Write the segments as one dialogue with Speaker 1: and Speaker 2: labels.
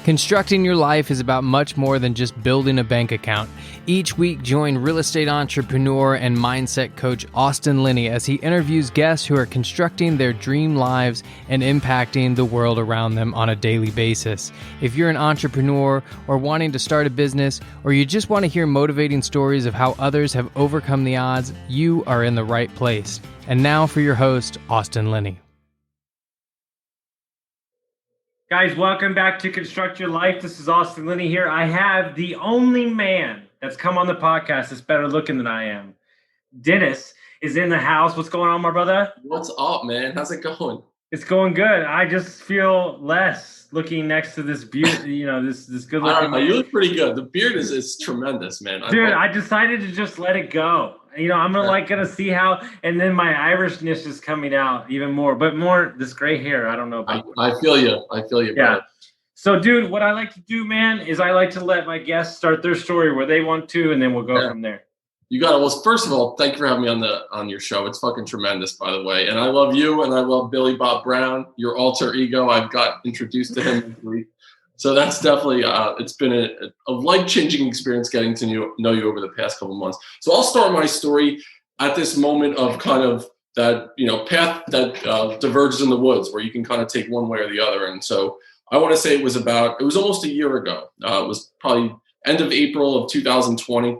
Speaker 1: Constructing your life is about much more than just building a bank account. Each week, join real estate entrepreneur and mindset coach Austin Linney as he interviews guests who are constructing their dream lives and impacting the world around them on a daily basis. If you're an entrepreneur or wanting to start a business, or you just want to hear motivating stories of how others have overcome the odds, you are in the right place. And now for your host, Austin Linney.
Speaker 2: Guys, welcome back to Construct Your Life. This is Austin Linney here. I have the only man that's come on the podcast that's better looking than I am. Dennis is in the house. What's going on, my brother?
Speaker 3: What's up, man? How's it going?
Speaker 2: It's going good. I just feel less looking next to this beauty, this good looking man.
Speaker 3: You look pretty good. The beard is tremendous, man.
Speaker 2: Dude, I decided to just let it go. I'm gonna see how, and then my Irishness is coming out even more, but more this gray hair. I don't know.
Speaker 3: I feel you.
Speaker 2: Yeah.
Speaker 3: Brother.
Speaker 2: So, dude, what I like to do, man, is I like to let my guests start their story where they want to, and then we'll go from there.
Speaker 3: You got it. Well, first of all, thank you for having me on your show. It's fucking tremendous, by the way. And I love you, and I love Billy Bob Brown, your alter ego. I've got introduced to him this week. So that's definitely, it's been a life-changing experience getting to know you over the past couple months. So I'll start my story at this moment of kind of that, path that diverges in the woods where you can kind of take one way or the other. And so I want to say it was almost a year ago. It was probably end of April of 2020.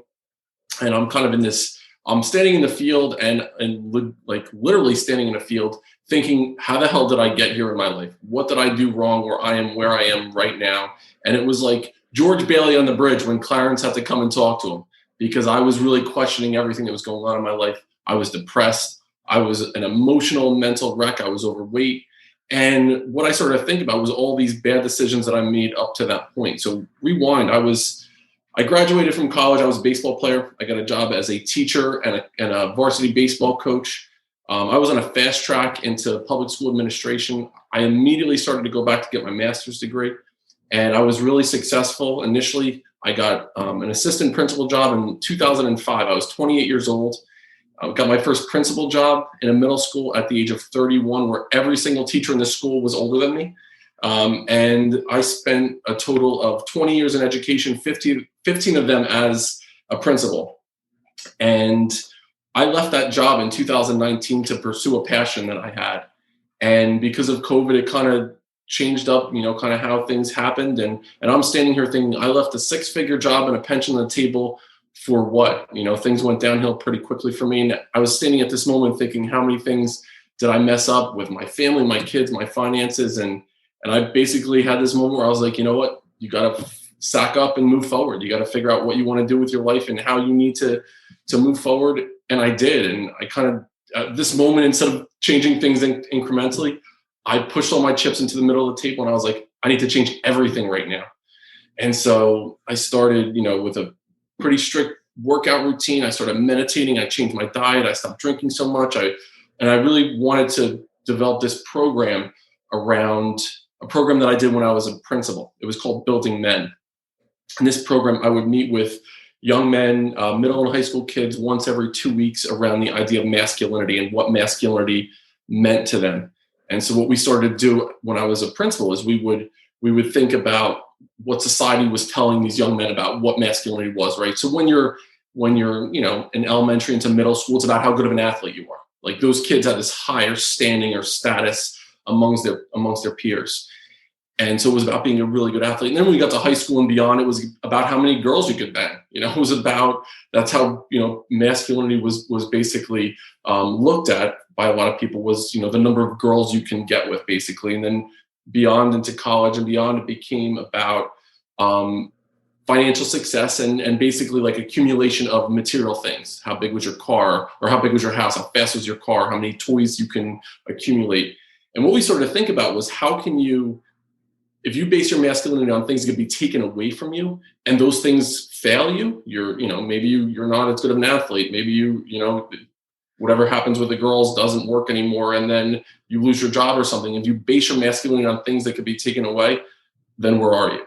Speaker 3: And I'm kind of I'm standing in the field and like literally standing in a field thinking, how the hell did I get here in my life? What did I do wrong where I am right now? And it was like George Bailey on the bridge when Clarence had to come and talk to him, because I was really questioning everything that was going on in my life. I was depressed. I was an emotional, mental wreck. I was overweight. And what I started to think about was all these bad decisions that I made up to that point. So rewind, I graduated from college. I was a baseball player. I got a job as a teacher and a varsity baseball coach. I was on a fast track into public school administration. I immediately started to go back to get my master's degree, and I was really successful. Initially, I got an assistant principal job in 2005. I was 28 years old. I got my first principal job in a middle school at the age of 31, where every single teacher in the school was older than me. And I spent a total of 20 years in education, 15 of them as a principal. And I left that job in 2019 to pursue a passion that I had. And because of COVID, it kind of changed up, kind of how things happened. And I'm standing here thinking, I left a 6-figure job and a pension on the table for what? Things went downhill pretty quickly for me. And I was standing at this moment thinking, how many things did I mess up with my family, my kids, my finances? And I basically had this moment where I was like, you know what? You got to sack up and move forward. You got to figure out what you want to do with your life and how you need to move forward. And I did. And I kind of, at this moment, instead of changing things incrementally, I pushed all my chips into the middle of the table and I was like, I need to change everything right now. And so I started, with a pretty strict workout routine. I started meditating. I changed my diet. I stopped drinking so much. I really wanted to develop this program around a program that I did when I was a principal. It was called Building Men. In this program, I would meet with young men, middle and high school kids once every 2 weeks around the idea of masculinity and what masculinity meant to them. And so what we started to do when I was a principal is we would think about what society was telling these young men about what masculinity was, right? So when you're in elementary into middle school, it's about how good of an athlete you are. Like those kids had this higher standing or status amongst their peers. And so it was about being a really good athlete. And then when we got to high school and beyond, it was about how many girls you could bang. It was about, that's how, masculinity was basically looked at by a lot of people was, the number of girls you can get with basically. And then beyond into college and beyond, it became about financial success and basically like accumulation of material things. How big was your car, or how big was your house? How fast was your car? How many toys you can accumulate? And what we started to think about was how can you, if you base your masculinity on things that could be taken away from you, and those things fail you, maybe you're not as good of an athlete. Maybe whatever happens with the girls doesn't work anymore, and then you lose your job or something. If you base your masculinity on things that could be taken away, then where are you?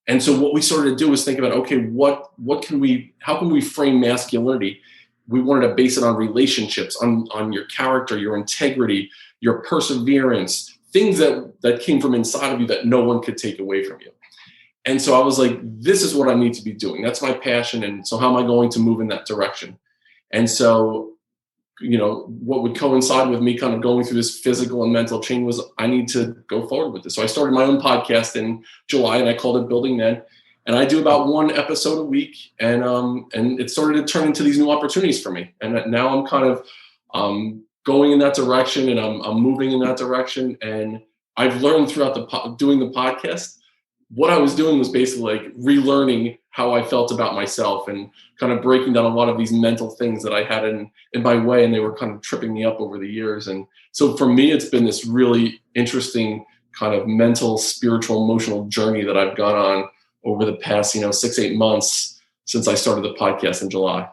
Speaker 3: And so what we started to do was think about, okay, how can we frame masculinity? We wanted to base it on relationships, on your character, your integrity, your perseverance, things that came from inside of you that no one could take away from you. And so I was like, this is what I need to be doing. That's my passion. And so how am I going to move in that direction? And so, what would coincide with me kind of going through this physical and mental change was I need to go forward with this. So I started my own podcast in July, and I called it Building Men. And I do about one episode a week, and it started to turn into these new opportunities for me. And now I'm kind of going in that direction, and I'm moving in that direction. And I've learned throughout doing the podcast, what I was doing was basically like relearning how I felt about myself and kind of breaking down a lot of these mental things that I had in my way, and they were kind of tripping me up over the years. And so for me, it's been this really interesting kind of mental, spiritual, emotional journey that I've gone on over the past, 6-8 months since I started the podcast in July.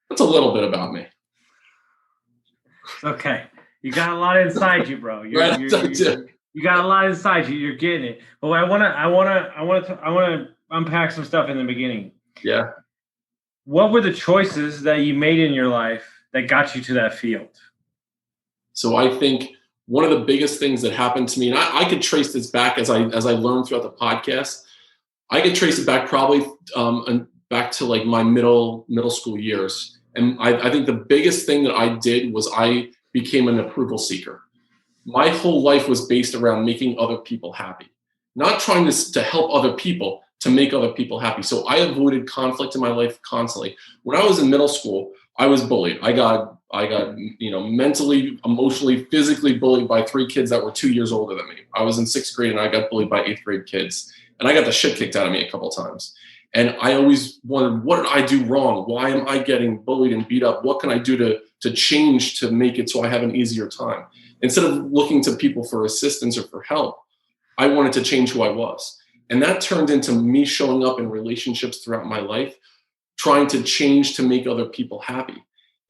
Speaker 3: That's a little bit about me.
Speaker 2: Okay. You got a lot inside you, bro. You got a lot inside you. You're getting it. But I want to unpack some stuff in the beginning.
Speaker 3: Yeah.
Speaker 2: What were the choices that you made in your life that got you to that field? So
Speaker 3: I think one of the biggest things that happened to me, and I could trace this back as I learned throughout the podcast. I could trace it back probably back to like my middle school years. And I think the biggest thing that I did was I became an approval seeker. My whole life was based around making other people happy, not trying to help other people, to make other people happy. So I avoided conflict in my life constantly. When I was in middle school, I was bullied. I got mentally, emotionally, physically bullied by 3 kids that were 2 years older than me. I was in 6th grade and I got bullied by 8th grade kids. And I got the shit kicked out of me a couple of times. And I always wondered, what did I do wrong? Why am I getting bullied and beat up? What can I do to change to make it so I have an easier time? Instead of looking to people for assistance or for help, I wanted to change who I was. And that turned into me showing up in relationships throughout my life, trying to change to make other people happy.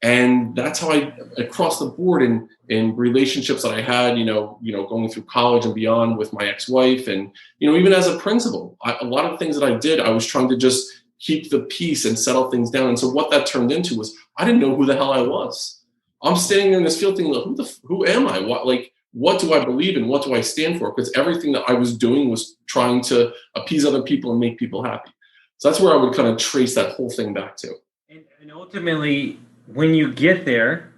Speaker 3: And that's how I, across the board in relationships that I had, going through college and beyond with my ex-wife, and, even as a principal, a lot of things that I did, I was trying to just keep the peace and settle things down. And so what that turned into was, I didn't know who the hell I was. I'm standing in this field thinking, who am I? What do I believe in? What do I stand for? Because everything that I was doing was trying to appease other people and make people happy. So that's where I would kind of trace that whole thing back to.
Speaker 2: And ultimately, when you get there,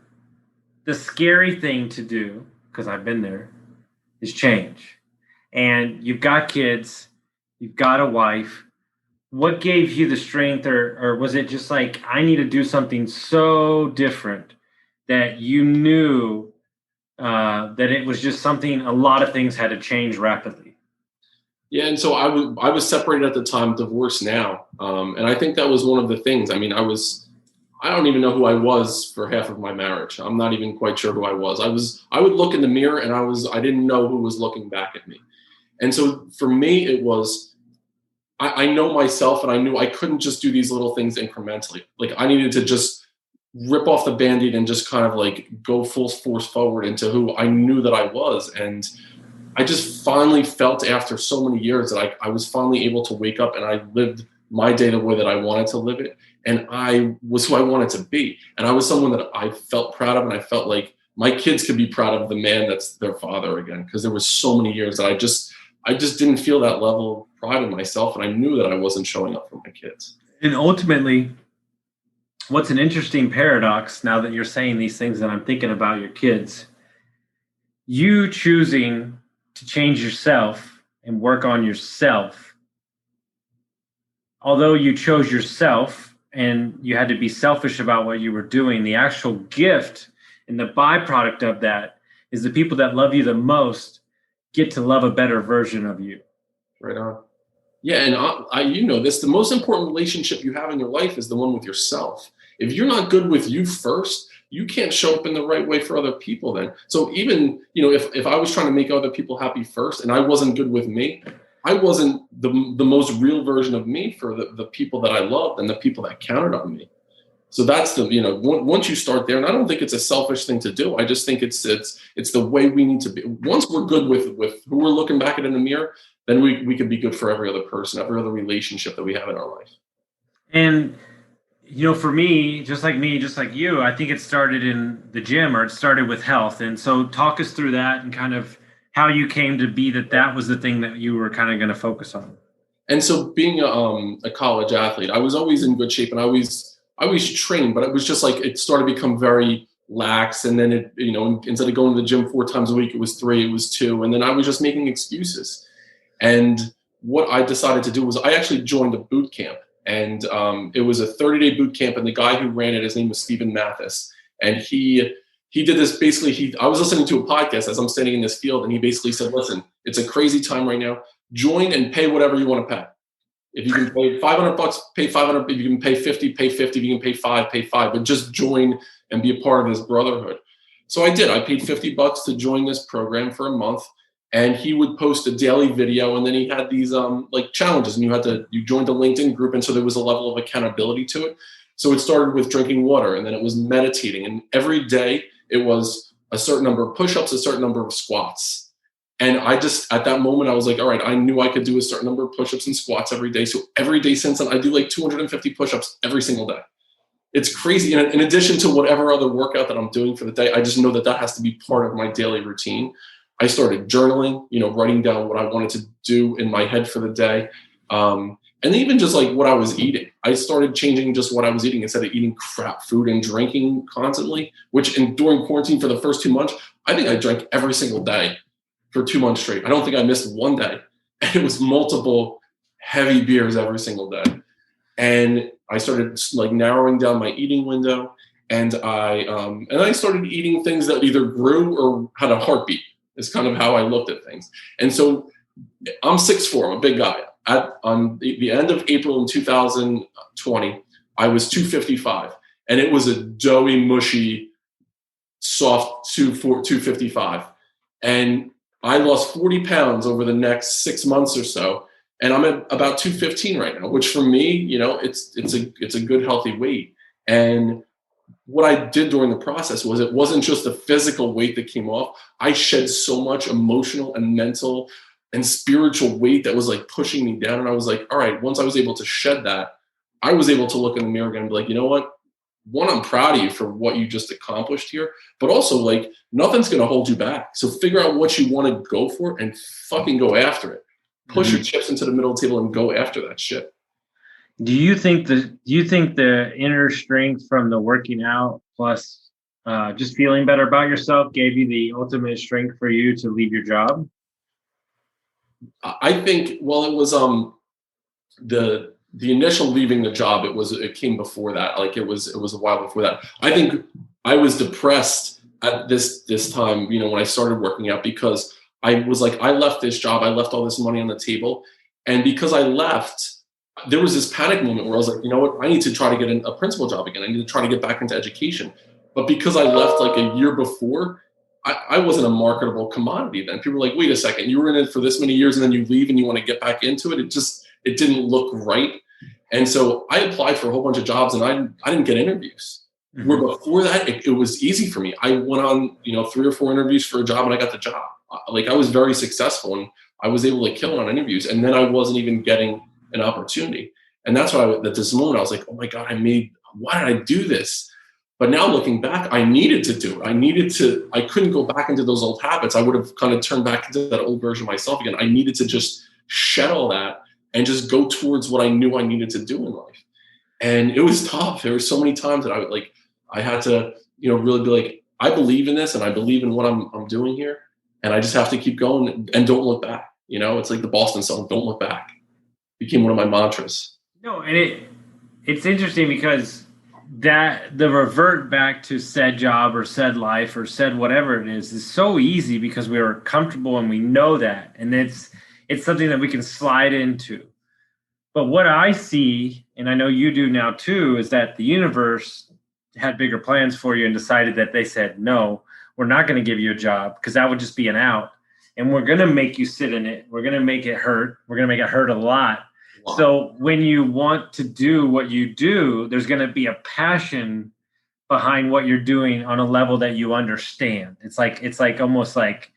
Speaker 2: the scary thing to do, because I've been there, is change. And you've got kids, you've got a wife. What gave you the strength, or was it just like, I need to do something so different that you knew that it was just something, a lot of things had to change rapidly?
Speaker 3: Yeah, and so I was separated at the time, divorced now. And I think that was one of the things. I mean, I don't even know who I was for half of my marriage. I'm not even quite sure who I was. I would look in the mirror and I didn't know who was looking back at me. And so for me, it was, I know myself, and I knew I couldn't just do these little things incrementally. Like, I needed to just rip off the Band-Aid and just kind of like go full force forward into who I knew that I was. And I just finally felt, after so many years, that I was finally able to wake up and I lived my day the way that I wanted to live it. And I was who I wanted to be. And I was someone that I felt proud of, and I felt like my kids could be proud of the man that's their father again. Because there was so many years that I just didn't feel that level of pride in myself. And I knew that I wasn't showing up for my kids.
Speaker 2: And ultimately, what's an interesting paradox, now that you're saying these things and I'm thinking about your kids, you choosing to change yourself and work on yourself, although you chose yourself and you had to be selfish about what you were doing, the actual gift and the byproduct of that is the people that love you the most get to love a better version of you.
Speaker 3: Right on. Yeah, and the most important relationship you have in your life is the one with yourself. If you're not good with you first, you can't show up in the right way for other people then. So even, if I was trying to make other people happy first and I wasn't good with me, I wasn't the most real version of me for the people that I loved and the people that counted on me. So that's once you start there, and I don't think it's a selfish thing to do. I just think it's the way we need to be. Once we're good with who we're looking back at in the mirror, then we could be good for every other person, every other relationship that we have in our life.
Speaker 2: And, for me, just like you, I think it started in the gym, or it started with health. And so talk us through that and kind of how you came to be that was the thing that you were kind of going to focus on.
Speaker 3: And so being a college athlete, I was always in good shape, and I always trained, but it was just like it started to become very lax. And then instead of going to the gym 4 times a week, it was 3, it was 2, and then I was just making excuses. And what I decided to do was I actually joined a boot camp, and it was a 30-day boot camp. And the guy who ran it, his name was Stephen Mathis, and he did this basically. I was listening to a podcast as I'm standing in this field, and he basically said, "Listen, it's a crazy time right now. Join and pay whatever you want to pay. If you can pay $500, pay 500. If you can pay 50, pay 50. If you can pay 5, pay 5. But just join and be a part of this brotherhood." So I did. I paid $50 to join this program for a month, and he would post a daily video, and then he had these like challenges, and you joined a LinkedIn group, and so there was a level of accountability to it. So it started with drinking water, and then it was meditating, and every day it was a certain number of push-ups, a certain number of squats. And I just, at that moment, I was like, all right, I knew I could do a certain number of push-ups and squats every day. So every day since then, I do like 250 push-ups every single day. It's crazy. And in addition to whatever other workout that I'm doing for the day, I just know that has to be part of my daily routine. I started journaling, writing down what I wanted to do in my head for the day. And even just like what I was eating, I started changing just what I was eating instead of eating crap food and drinking constantly, during quarantine for the first 2 months, I think I drank every single day for 2 months straight. I don't think I missed one day. And it was multiple heavy beers every single day. And I started like narrowing down my eating window, and I started eating things that either grew or had a heartbeat. Is kind of how I looked at things. And so I'm 6'4", I'm a big guy. On the end of April in 2020, I was 255, and it was a doughy, mushy, soft 255. And I lost 40 pounds over the next 6 months or so, and I'm at about 215 right now, which for me, it's a good healthy weight. And what I did during the process was, it wasn't just the physical weight that came off. I shed so much emotional and mental and spiritual weight that was like pushing me down. And I was like, all right, once I was able to shed that, I was able to look in the mirror again and be like, you know what? One, I'm proud of you for what you just accomplished here, but also like nothing's going to hold you back. So figure out what you want to go for and fucking go after it. Push your chips into the middle of the table and go after that shit.
Speaker 2: Do you think the inner strength from the working out plus just feeling better about yourself gave you the ultimate strength for you to leave your job?
Speaker 3: I think, well, it was the initial leaving the job. It came before that. Like it was a while before that. I think I was depressed at this time, when I started working out, because I was like, I left this job, I left all this money on the table, and because I left, there was this panic moment where I was like, you know what, I need to try to get a principal job again. I need to try to get back into education. But because I left like a year before, I wasn't a marketable commodity then. People were like, wait a second, you were in it for this many years and then you leave and you want to get back into it. It didn't look right. And so I applied for a whole bunch of jobs and I didn't get interviews. Mm-hmm. Where before that, it was easy for me. I went on, 3 or 4 interviews for a job and I got the job. Like I was very successful and I was able to kill it on interviews. And then I wasn't even getting an opportunity. And that's why at this moment I was like, oh my God, why did I do this? But now looking back, I needed to do it. I couldn't go back into those old habits. I would have kind of turned back into that old version of myself again. I needed to just shed all that and just go towards what I knew I needed to do in life. And it was tough. There were so many times that I had to, really be like, I believe in this and I believe in what I'm doing here. And I just have to keep going and don't look back. It's like the Boston song, "Don't Look Back." Became one of my mantras.
Speaker 2: No, and it's interesting because that the revert back to said job or said life or said whatever it is so easy because we are comfortable and we know that, and it's something that we can slide into. But what I see, and I know you do now too, is that the universe had bigger plans for you and decided that they said, no, we're not going to give you a job because that would just be an out. And we're going to make you sit in it. We're going to make it hurt. We're going to make it hurt a lot. Wow. So when you want to do what you do, there's going to be a passion behind what you're doing on a level that you understand. It's like almost like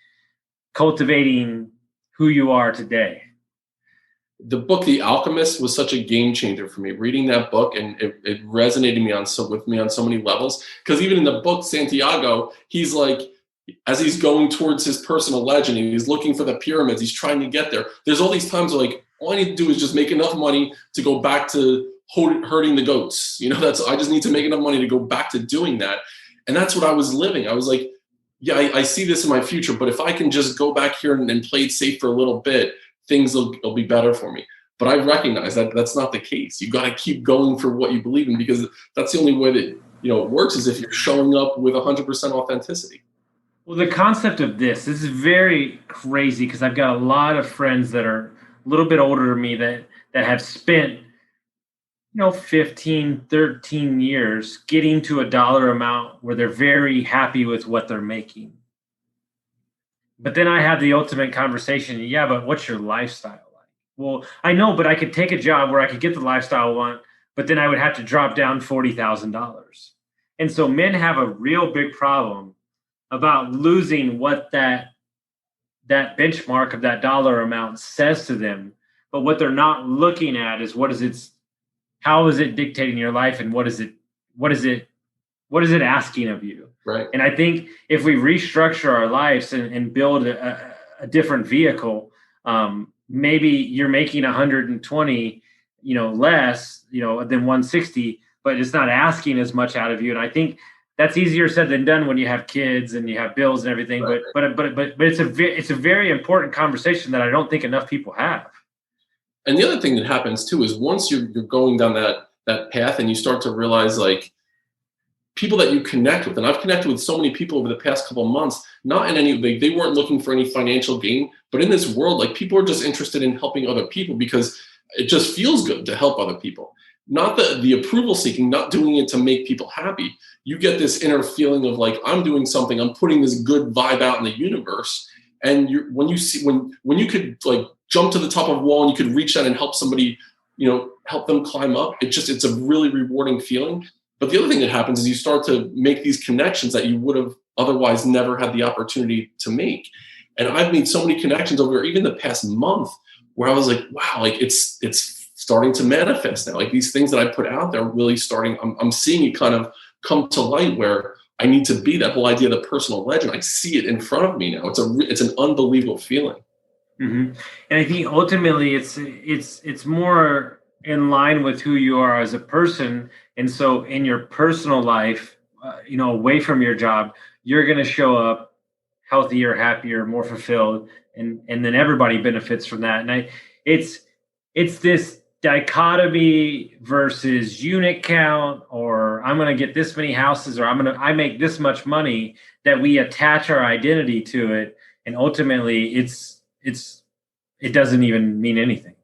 Speaker 2: cultivating who you are today.
Speaker 3: The book, The Alchemist, was such a game changer for me. Reading that book, and it resonated with me on so many levels. Because even in the book, Santiago, he's like, as he's going towards his personal legend, and he's looking for the pyramids, he's trying to get there. There's all these times where, like, All I need to do is just make enough money to go back to herding the goats. I just need to make enough money to go back to doing that. And that's what I was living. I was like, yeah, I see this in my future, but if I can just go back here and play it safe for a little bit, things will be better for me. But I recognize that that's not the case. You got to keep going for what you believe in, because that's the only way that it works, is if you're showing up with 100% authenticity.
Speaker 2: Well, the concept of this is very crazy, because I've got a lot of friends that are a little bit older than me that have spent 15, 13 years getting to a dollar amount where they're very happy with what they're making. But then I had the ultimate conversation. Yeah, but what's your lifestyle like? Well, I know, but I could take a job where I could get the lifestyle I want, but then I would have to drop down $40,000. And so men have a real big problem about losing what that benchmark of that dollar amount says to them. But what they're not looking at is how is it dictating your life, and what is it asking of you?
Speaker 3: Right.
Speaker 2: And I think if we restructure our lives and build a different vehicle, maybe you're making 120, less, than 160, but it's not asking as much out of you. And I think that's easier said than done when you have kids and you have bills and everything. Right. But it's a very important conversation that I don't think enough people have.
Speaker 3: And the other thing that happens too is once you're going down that path and you start to realize, like, people that you connect with, and I've connected with so many people over the past couple of months, not in any, they weren't looking for any financial gain, but in this world, like, people are just interested in helping other people because it just feels good to help other people. Not the approval seeking, not doing it to make people happy. You get this inner feeling of like, I'm doing something, I'm putting this good vibe out in the universe. And when you could like jump to the top of a wall and you could reach out and help somebody, help them climb up, it's a really rewarding feeling. But the other thing that happens is you start to make these connections that you would have otherwise never had the opportunity to make. And I've made so many connections over even the past month where I was like, wow, like it's starting to manifest now. Like, these things that I put out there are really starting, I'm seeing it kind of come to light where I need to be. That whole idea of the personal legend, I see it in front of me now. It's an unbelievable feeling.
Speaker 2: Mm-hmm. And I think ultimately it's more in line with who you are as a person. And so in your personal life, away from your job, you're going to show up healthier, happier, more fulfilled, and then everybody benefits from that. And it's this dichotomy versus unit count, or I'm going to get this many houses, or I make this much money, that we attach our identity to it, and ultimately it doesn't even mean anything.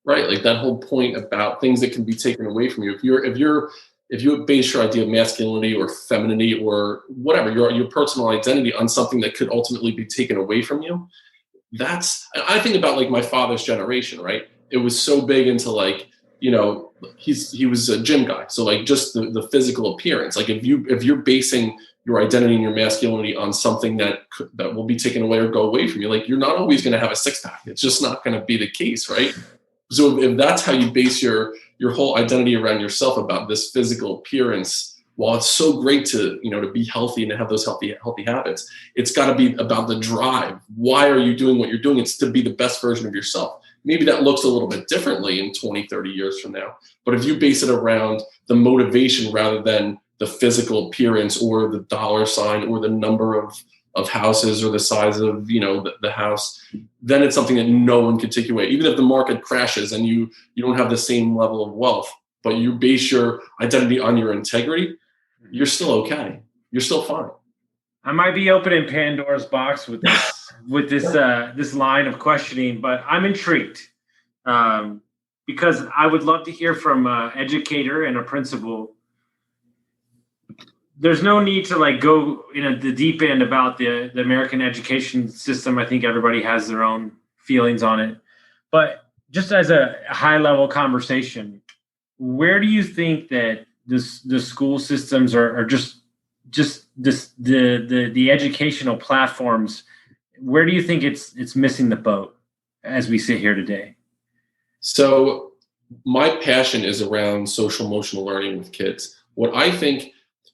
Speaker 3: Right, like that whole point about things that can be taken away from you. If you base your idea of masculinity or femininity or whatever, your personal identity on something that could ultimately be taken away from you, I think about like my father's generation, right? It was so big into like, he was a gym guy. So like just the physical appearance, like if you're basing your identity and your masculinity on something that will be taken away or go away from you, like you're not always going to have a six pack. It's just not going to be the case, right? So if that's how you base your whole identity around yourself, about this physical appearance, while it's so great to be healthy and to have those healthy habits, it's got to be about the drive. Why are you doing what you're doing? It's to be the best version of yourself. Maybe that looks a little bit differently in 20, 30 years from now. But if you base it around the motivation rather than the physical appearance or the dollar sign or the number of houses or the size of the house, then it's something that no one can take away. Even if the market crashes and you don't have the same level of wealth, but you base your identity on your integrity, you're still okay. You're still fine.
Speaker 2: I might be opening Pandora's box with this line of questioning, but I'm intrigued because I would love to hear from an educator and a principal. There's no need to like go in the deep end about the American education system. I think everybody has their own feelings on it, but just as a high level conversation, where do you think that the school systems are just the educational platforms? Where do you think it's missing the boat as we sit here today?
Speaker 3: So my passion is around social emotional learning with kids.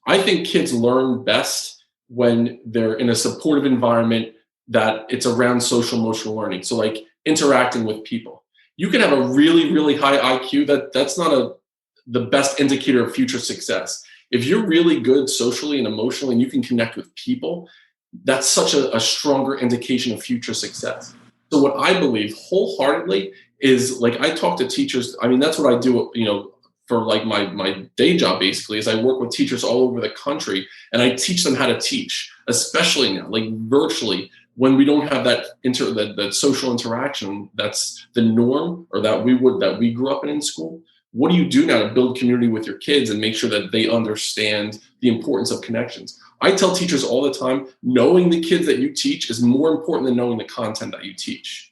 Speaker 3: I think kids learn best when they're in a supportive environment that it's around social emotional learning. So like interacting with people. You can have a really, really high IQ. That's not the best indicator of future success. If you're really good socially and emotionally and you can connect with people, that's such a stronger indication of future success. So what I believe wholeheartedly is, like, I talk to teachers. I mean, that's what I do, for like my day job basically, is I work with teachers all over the country and I teach them how to teach, especially now, like virtually, when we don't have that social interaction that's the norm, or that we grew up in school. What do you do now to build community with your kids and make sure that they understand the importance of connections? I tell teachers all the time, knowing the kids that you teach is more important than knowing the content that you teach.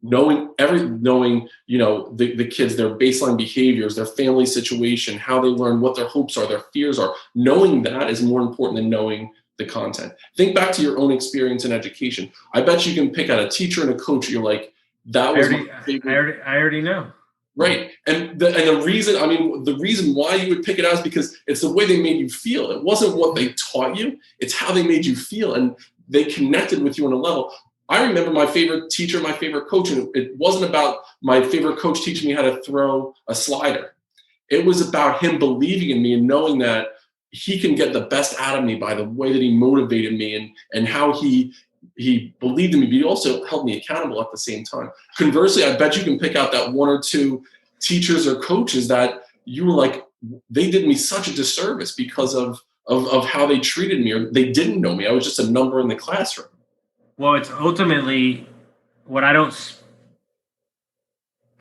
Speaker 3: Knowing the kids, their baseline behaviors, their family situation, how they learn, what their hopes are, their fears are. Knowing that is more important than knowing the content. Think back to your own experience in education. I bet you can pick out a teacher and a coach. You're like, that was my favorite.
Speaker 2: I already know.
Speaker 3: Right. And the reason why you would pick it out is because it's the way they made you feel. It wasn't what they taught you. It's how they made you feel. And they connected with you on a level. I remember my favorite teacher, my favorite coach, and it wasn't about my favorite coach teaching me how to throw a slider. It was about him believing in me and knowing that he can get the best out of me by the way that he motivated me and how he believed in me, but he also held me accountable at the same time. Conversely, I bet you can pick out that one or two teachers or coaches that you were like, they did me such a disservice because of how they treated me, or they didn't know me. I was just a number in the classroom.
Speaker 2: Well, it's ultimately what I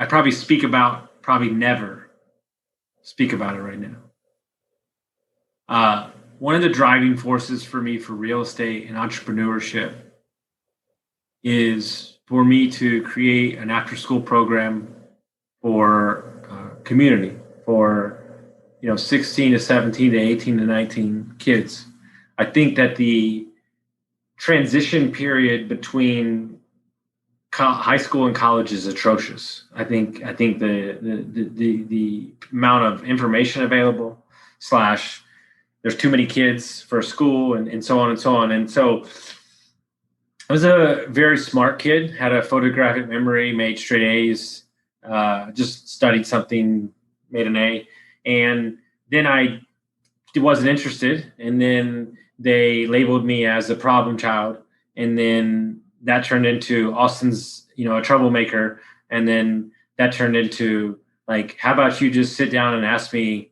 Speaker 2: probably speak about, probably never speak about it right now. One of the driving forces for me for real estate and entrepreneurship is for me to create an after-school program for community for 16 to 17 to 18 to 19 kids. I think that the transition period between high school and college is atrocious. I think the amount of information available / there's too many kids for school and so on and so on. And so I was a very smart kid, had a photographic memory, made straight A's, just studied something, made an A. And then I wasn't interested. And then they labeled me as a problem child. And then that turned into Austin's, a troublemaker. And then that turned into like, how about you just sit down and ask me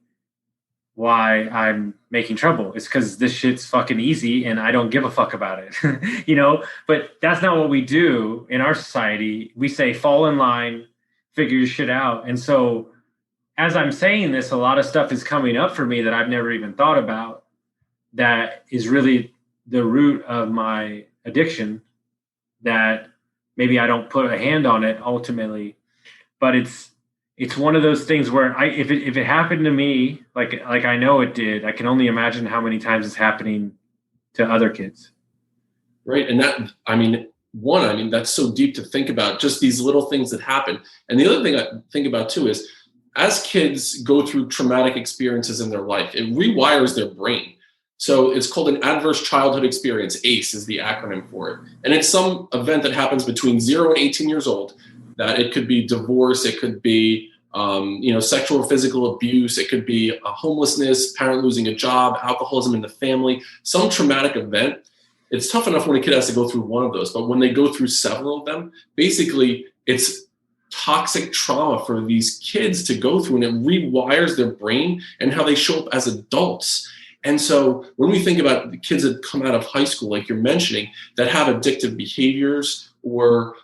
Speaker 2: why I'm making trouble? It's because this shit's fucking easy and I don't give a fuck about it, but that's not what we do in our society. We say, fall in line, figure your shit out. And so as I'm saying this, a lot of stuff is coming up for me that I've never even thought about. That is really the root of my addiction, that maybe I don't put a hand on it ultimately, but it's one of those things where if it happened to me, like I know it did, I can only imagine how many times it's happening to other kids.
Speaker 3: Right. And that's so deep to think about, just these little things that happen. And the other thing I think about too is, as kids go through traumatic experiences in their life, it rewires their brain. So it's called an adverse childhood experience. ACE is the acronym for it. And it's some event that happens between 0 and 18 years old. That it could be divorce, it could be sexual or physical abuse, it could be homelessness, parent losing a job, alcoholism in the family, some traumatic event. It's tough enough when a kid has to go through one of those, but when they go through several of them, basically it's toxic trauma for these kids to go through, and it rewires their brain and how they show up as adults. And so when we think about the kids that come out of high school, like you're mentioning, that have addictive behaviors, or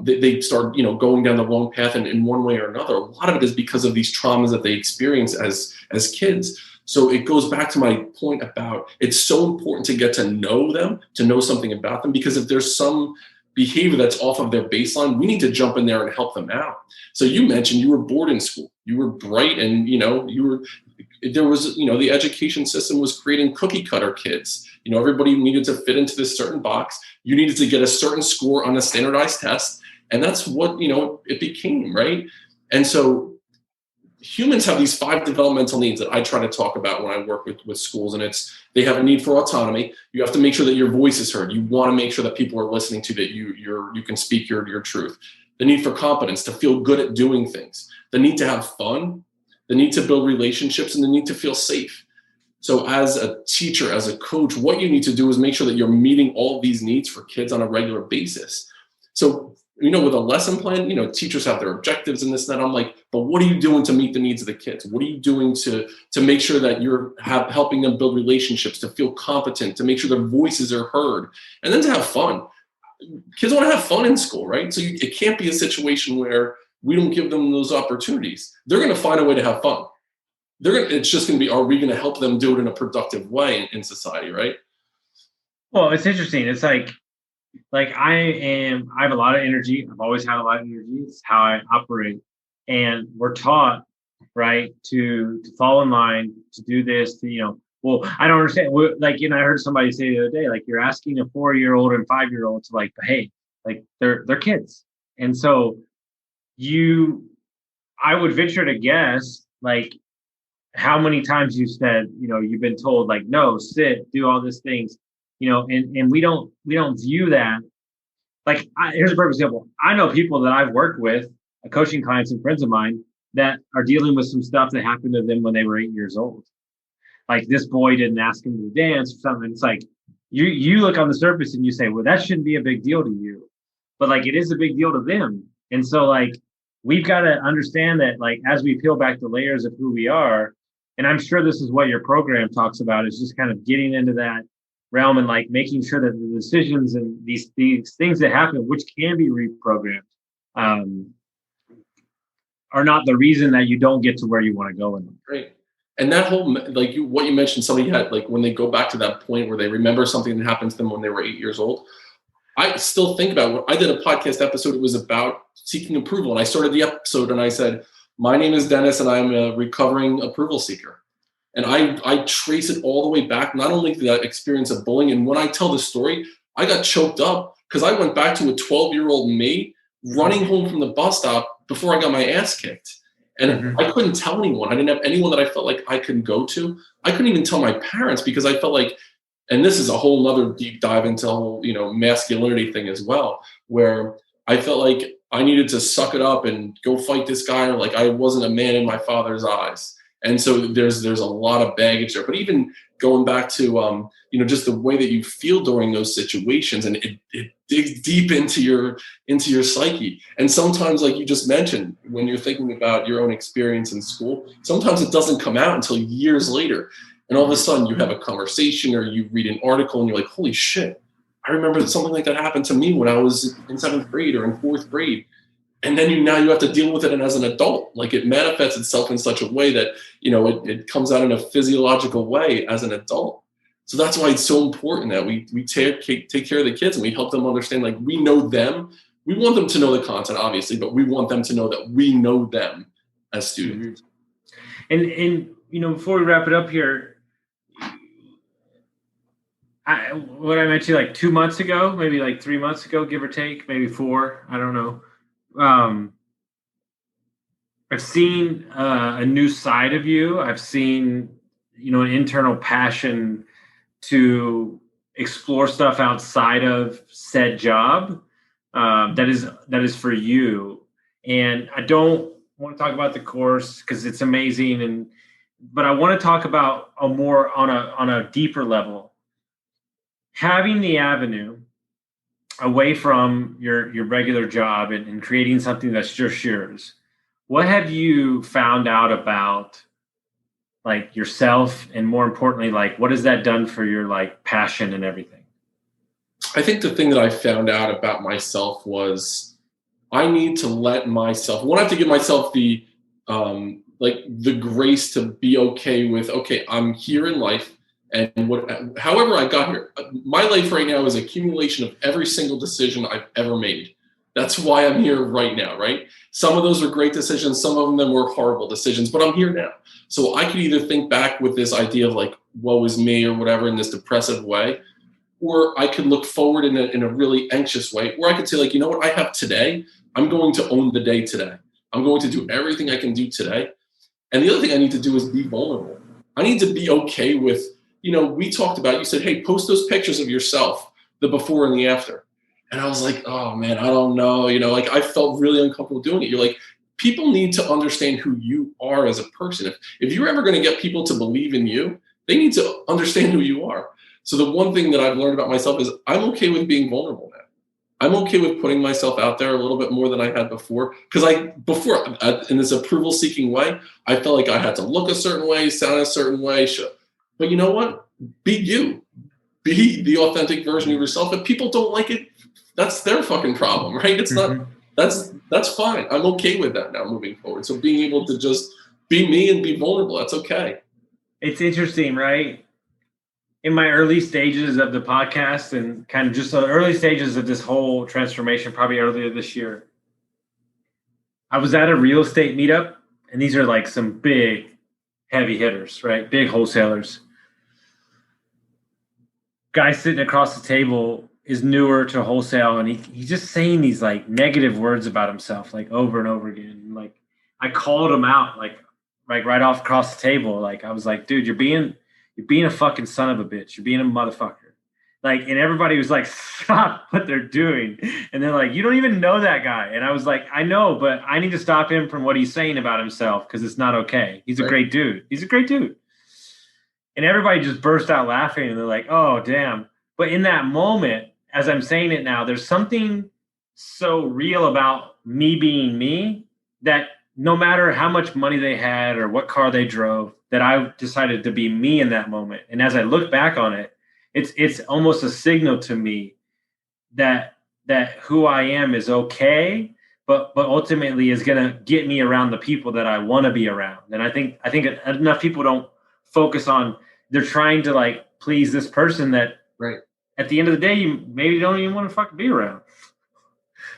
Speaker 3: they start, going down the wrong path in one way or another, a lot of it is because of these traumas that they experience as kids. So it goes back to my point about, it's so important to get to know them, to know something about them, because if there's some behavior that's off of their baseline, we need to jump in there and help them out. So you mentioned you were boarding school, you were bright, and the education system was creating cookie cutter kids. Everybody needed to fit into this certain box. You needed to get a certain score on a standardized test. And that's what, it became, right? And so humans have these 5 developmental needs that I try to talk about when I work with schools. And they have a need for autonomy. You have to make sure that your voice is heard. You want to make sure that people are listening to, that you can speak your truth. the need for competence, to feel good at doing things, the need to have fun, the need to build relationships, and the need to feel safe. So as a teacher, as a coach, what you need to do is make sure that you're meeting all these needs for kids on a regular basis. So, with a lesson plan, teachers have their objectives and this and that. I'm like, but what are you doing to meet the needs of the kids? What are you doing to make sure that you're helping them build relationships, to feel competent, to make sure their voices are heard, and then to have fun? Kids want to have fun in school, right? So it can't be a situation where we don't give them those opportunities. They're going to find a way to have fun. It's just going to be, are we going to help them do it in a productive way in society, right?
Speaker 2: Well, it's interesting. It's like I have a lot of energy. I've always had a lot of energy. It's how I operate. And we're taught, right, to fall in line, to do this, well, I don't understand. I heard somebody say the other day, you're asking a 4-year-old and 5-year-old to behave, they're kids. And so I would venture to guess, how many times you said, you've been told, no, sit, do all these things, and we don't view that. Here's a perfect example. I know people that I've worked with, coaching clients and friends of mine, that are dealing with some stuff that happened to them when they were 8 years old. This boy didn't ask him to dance or something. It's you look on the surface and you say, well, that shouldn't be a big deal to you. But it is a big deal to them. And so we've got to understand that as we peel back the layers of who we are, and I'm sure this is what your program talks about, is just kind of getting into that realm and making sure that the decisions and these things that happen, which can be reprogrammed, are not the reason that you don't get to where you want to go in them.
Speaker 3: Great. And that whole, what you mentioned, somebody had, when they go back to that point where they remember something that happened to them when they were 8 years old, I still think about I did a podcast episode. It was about seeking approval. And I started the episode and I said, my name is Dennis and I'm a recovering approval seeker. And I trace it all the way back, not only to that experience of bullying. And when I tell the story, I got choked up because I went back to a 12-year-old me running home from the bus stop before I got my ass kicked. And I couldn't tell anyone. I didn't have anyone that I felt like I could go to. I couldn't even tell my parents because I felt like, and this is a whole nother deep dive into the whole, masculinity thing as well, where I felt like I needed to suck it up and go fight this guy, or I wasn't a man in my father's eyes. And so there's a lot of baggage there. But even going back to, just the way that you feel during those situations, and it digs deep into your psyche. And sometimes, like you just mentioned, when you're thinking about your own experience in school, sometimes it doesn't come out until years later. And all of a sudden you have a conversation or you read an article and you're like, holy shit, I remember that something like that happened to me when I was in 7th grade or in 4th grade. And then now you have to deal with it as an adult. It manifests itself in such a way that, it comes out in a physiological way as an adult. So that's why it's so important that we take care of the kids and we help them understand, we know them. We want them to know the content, obviously, but we want them to know that we know them as students.
Speaker 2: And before we wrap it up here, what I mentioned 2 months ago, maybe 3 months ago, give or take, maybe 4, I don't know. I've seen a new side of you. I've seen, an internal passion to explore stuff outside of said job. That is for you. And I don't want to talk about the course because it's amazing, but I want to talk about a more on a deeper level. Having the avenue away from your regular job and creating something that's just yours. What have you found out about yourself, and more importantly, what has that done for your passion and everything?
Speaker 3: I think the thing that I found out about myself was I need to let myself, I have to give myself the grace to be okay with, okay, I'm here in life. And however I got here, my life right now is an accumulation of every single decision I've ever made. That's why I'm here right now, right? Some of those were great decisions. Some of them were horrible decisions, but I'm here now. So I could either think back with this idea of woe is me or whatever in this depressive way, or I could look forward in a really anxious way, where I could say you know what I have today? I'm going to own the day today. I'm going to do everything I can do today. And the other thing I need to do is be vulnerable. I need to be okay with, we talked about, you said, hey, post those pictures of yourself, the before and the after. And I was like, oh man, I don't know. Like I felt really uncomfortable doing it. You're like, people need to understand who you are as a person. If you're ever going to get people to believe in you, they need to understand who you are. So the one thing that I've learned about myself is I'm okay with being vulnerable now. I'm okay with putting myself out there a little bit more than I had before. Because in this approval seeking way, I felt like I had to look a certain way, sound a certain way. But you know what? Be you. Be the authentic version of yourself. If people don't like it, that's their fucking problem, right? It's not, that's fine. I'm okay with that now moving forward. So being able to just be me and be vulnerable, that's okay.
Speaker 2: It's interesting, right? In my early stages of the podcast and kind of just the early stages of this whole transformation, probably earlier this year, I was at a real estate meetup, and these are like some big, heavy hitters, right? Big wholesalers. Guy sitting across the table is newer to wholesale, and he's just saying these like negative words about himself, like over and over again. Like I called him out, like right off across the table. Like I was like, dude, you're being a fucking son of a bitch. You're being a motherfucker. Like, and everybody was like, stop what they're doing. And they're like, you don't even know that guy. And I was like, I know, but I need to stop him from what he's saying about himself because it's not okay. He's a great dude. He's a great dude. And everybody just burst out laughing, and they're like, oh, damn. But in that moment, as I'm saying it now, there's something so real about me being me that no matter how much money they had or what car they drove, that I decided to be me in that moment. And as I look back on it, it's almost a signal to me that who I am is okay, but ultimately is going to get me around the people that I want to be around. And I think enough people don't focus on, they're trying to like please this person that at the end of the day, you maybe don't even want to fucking be around.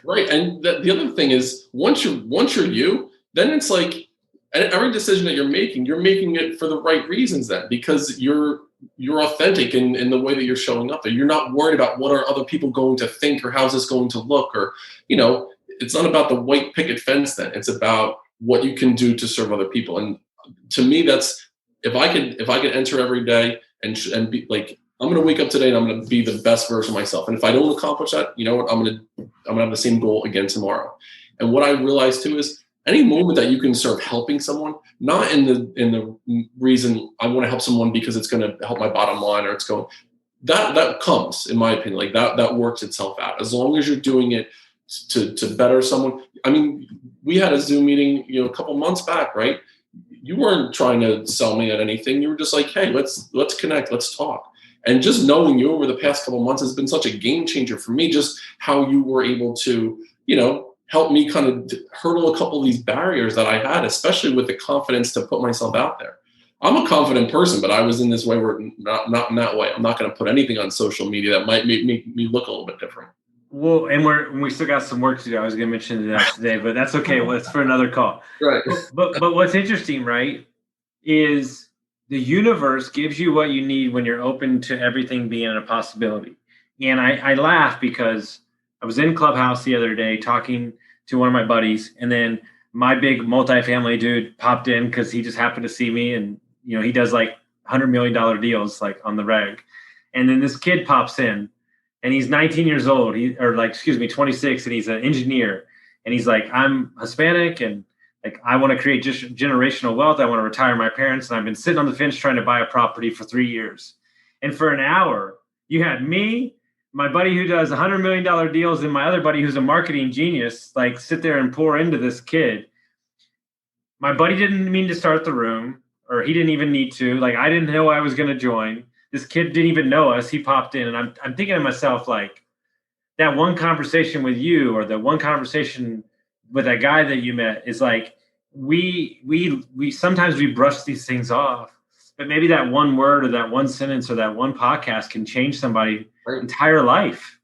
Speaker 3: Right. And the other thing is once you're you, then it's like every decision that you're making it for the right reasons then, because you're authentic in the way that you're showing up there. You're not worried about what are other people going to think or how's this going to look, or, it's not about the white picket fence then. It's about what you can do to serve other people. And to me, that's, if I could enter every day and be like, I'm going to wake up today and I'm going to be the best version of myself. And if I don't accomplish that, you know what, I'm going to have the same goal again tomorrow. And what I realized too is any moment that you can serve helping someone, not in the reason I want to help someone because it's going to help my bottom line or it's going, that comes, in my opinion, like that works itself out. As long as you're doing it to better someone. I mean, we had a Zoom meeting, a couple months back, right? You weren't trying to sell me at anything. You were just like, hey, let's connect, let's talk. And just knowing you over the past couple of months has been such a game changer for me, just how you were able to, help me kind of hurdle a couple of these barriers that I had, especially with the confidence to put myself out there. I'm a confident person, but I was in this way where not in that way. I'm not going to put anything on social media that might make me look a little bit different.
Speaker 2: Well, and we still got some work to do. I was going to mention that today, but that's okay. Well, it's for another call.
Speaker 3: Right.
Speaker 2: But what's interesting, right, is the universe gives you what you need when you're open to everything being a possibility. And I laugh because I was in Clubhouse the other day talking to one of my buddies, and then my big multifamily dude popped in because he just happened to see me, and he does like $100 million deals like on the reg. And then this kid pops in, and he's 19 years old. 26, and he's an engineer. And he's like, I'm Hispanic, and like I want to create just generational wealth. I want to retire my parents, and I've been sitting on the fence trying to buy a property for 3 years. And for an hour, you had me, my buddy who does $100 million deals, and my other buddy who's a marketing genius, like sit there and pour into this kid. My buddy didn't mean to start the room, or he didn't even need to. Like I didn't know I was going to join. This kid didn't even know us. He popped in, and I'm thinking to myself, like, that one conversation with you, or the one conversation with that guy that you met, is like we sometimes we brush these things off. But maybe that one word or that one sentence or that one podcast can change somebody's entire life.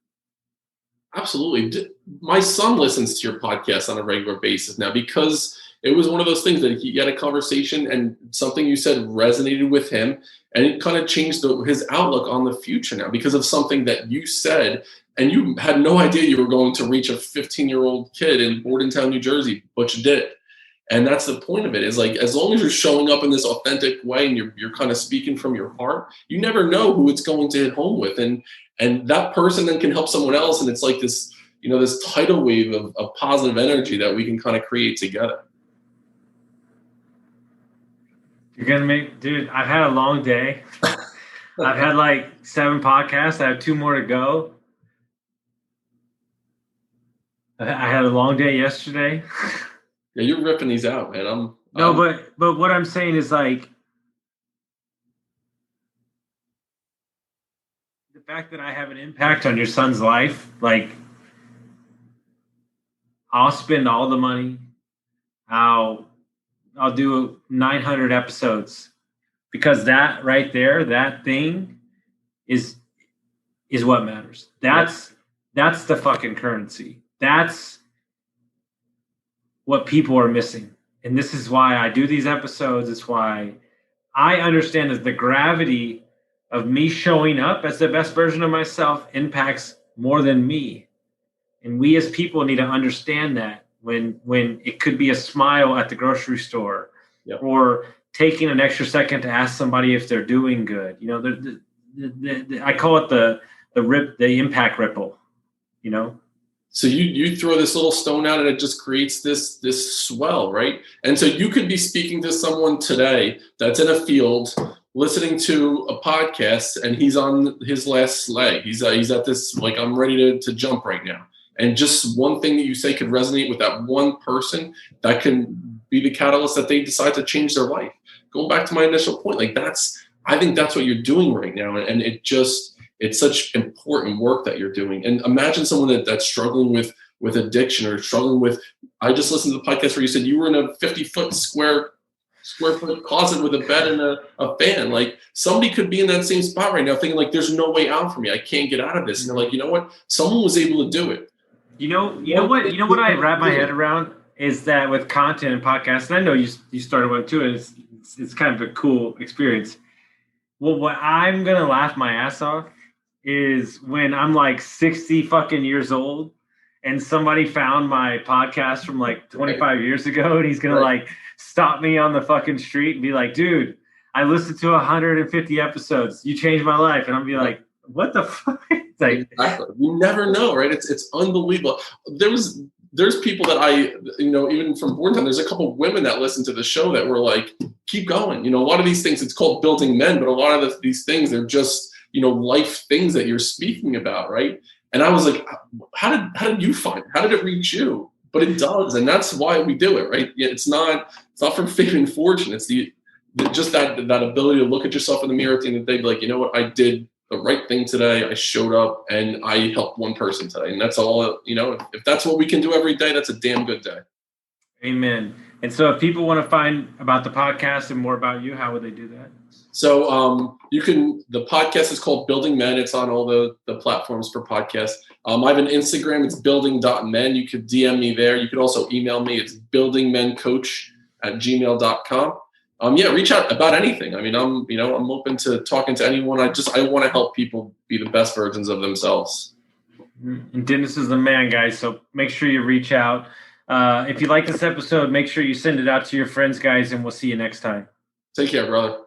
Speaker 3: Absolutely. My son listens to your podcast on a regular basis now because it was one of those things that he had a conversation and something you said resonated with him, and it kind of changed his outlook on the future now because of something that you said, and you had no idea you were going to reach a 15-year-old kid in Bordentown, New Jersey, but you did. And that's the point of it, is like, as long as you're showing up in this authentic way and you're kind of speaking from your heart, you never know who it's going to hit home with. And that person then can help someone else. And it's like this, this tidal wave of positive energy that we can kind of create together.
Speaker 2: You're going to make, dude, I've had a long day. I've had like 7 podcasts. I have 2 more to go. I had a long day yesterday.
Speaker 3: Yeah, you're ripping these out, man.
Speaker 2: But what I'm saying is, like, the fact that I have an impact on your son's life, like, I'll spend all the money. I'll do 900 episodes, because that right there, that thing is what matters. That's the fucking currency. That's what people are missing. And this is why I do these episodes. It's why I understand that the gravity of me showing up as the best version of myself impacts more than me. And we as people need to understand that when it could be a smile at the grocery store, yep, or taking an extra second to ask somebody if they're doing good. I call it the impact ripple,
Speaker 3: So you throw this little stone out and it just creates this swell, right? And so you could be speaking to someone today that's in a field, listening to a podcast, and he's on his last leg. He's at this, like, I'm ready to jump right now. And just one thing that you say could resonate with that one person, that can be the catalyst that they decide to change their life. Going back to my initial point, like, I think that's what you're doing right now. And it's such important work that you're doing. And imagine someone that's struggling with addiction, or struggling with, I just listened to the podcast where you said you were in a 50-foot square foot closet with a bed and a fan. Like, somebody could be in that same spot right now thinking, like, there's no way out for me. I can't get out of this. And they're like, you know what? Someone was able to do it.
Speaker 2: You know what I wrap my head around is that with content and podcasts, and I know you started one too, and it's kind of a cool experience. Well, what I'm going to laugh my ass off is when I'm like 60 fucking years old and somebody found my podcast from like 25 years ago, and he's going to like stop me on the fucking street and be like, dude, I listened to 150 episodes. You changed my life. And I'm be like, what the fuck? Like,
Speaker 3: exactly. You never know, right? It's unbelievable. There's people that even from board time, there's a couple of women that listen to the show that were like, keep going. A lot of these things, it's called building men, but a lot of these things, they're just, life things that you're speaking about, right? And I was like, how did you find it? How did it reach you? But it does, and that's why we do it, right? It's not for fame and fortune. It's just that ability to look at yourself in the mirror at the end of the day, be like, you know what, I did the right thing today. I showed up and I helped one person today, and that's all. If that's what we can do every day, that's a damn good day.
Speaker 2: Amen. And so, if people want to find about the podcast and more about you, how would they do that?
Speaker 3: So the podcast is called Building Men. It's on all the platforms for podcasts. I have an Instagram. It's building.men. You could DM me there. You could also email me. It's buildingmencoach@gmail.com. Reach out about anything. I mean, I'm open to talking to anyone. I want to help people be the best versions of themselves.
Speaker 2: And Dennis is the man, guys. So make sure you reach out. If you like this episode, make sure you send it out to your friends, guys, and we'll see you next time.
Speaker 3: Take care, brother.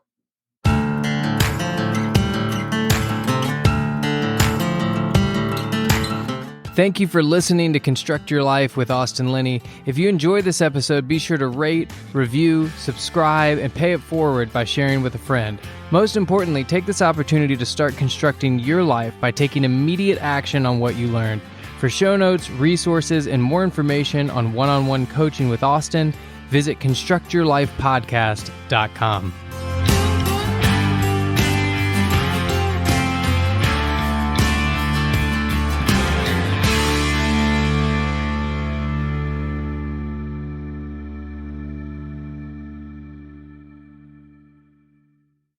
Speaker 1: Thank you for listening to Construct Your Life with Austin Linney. If you enjoyed this episode, be sure to rate, review, subscribe, and pay it forward by sharing with a friend. Most importantly, take this opportunity to start constructing your life by taking immediate action on what you learned. For show notes, resources, and more information on one-on-one coaching with Austin, visit constructyourlifepodcast.com.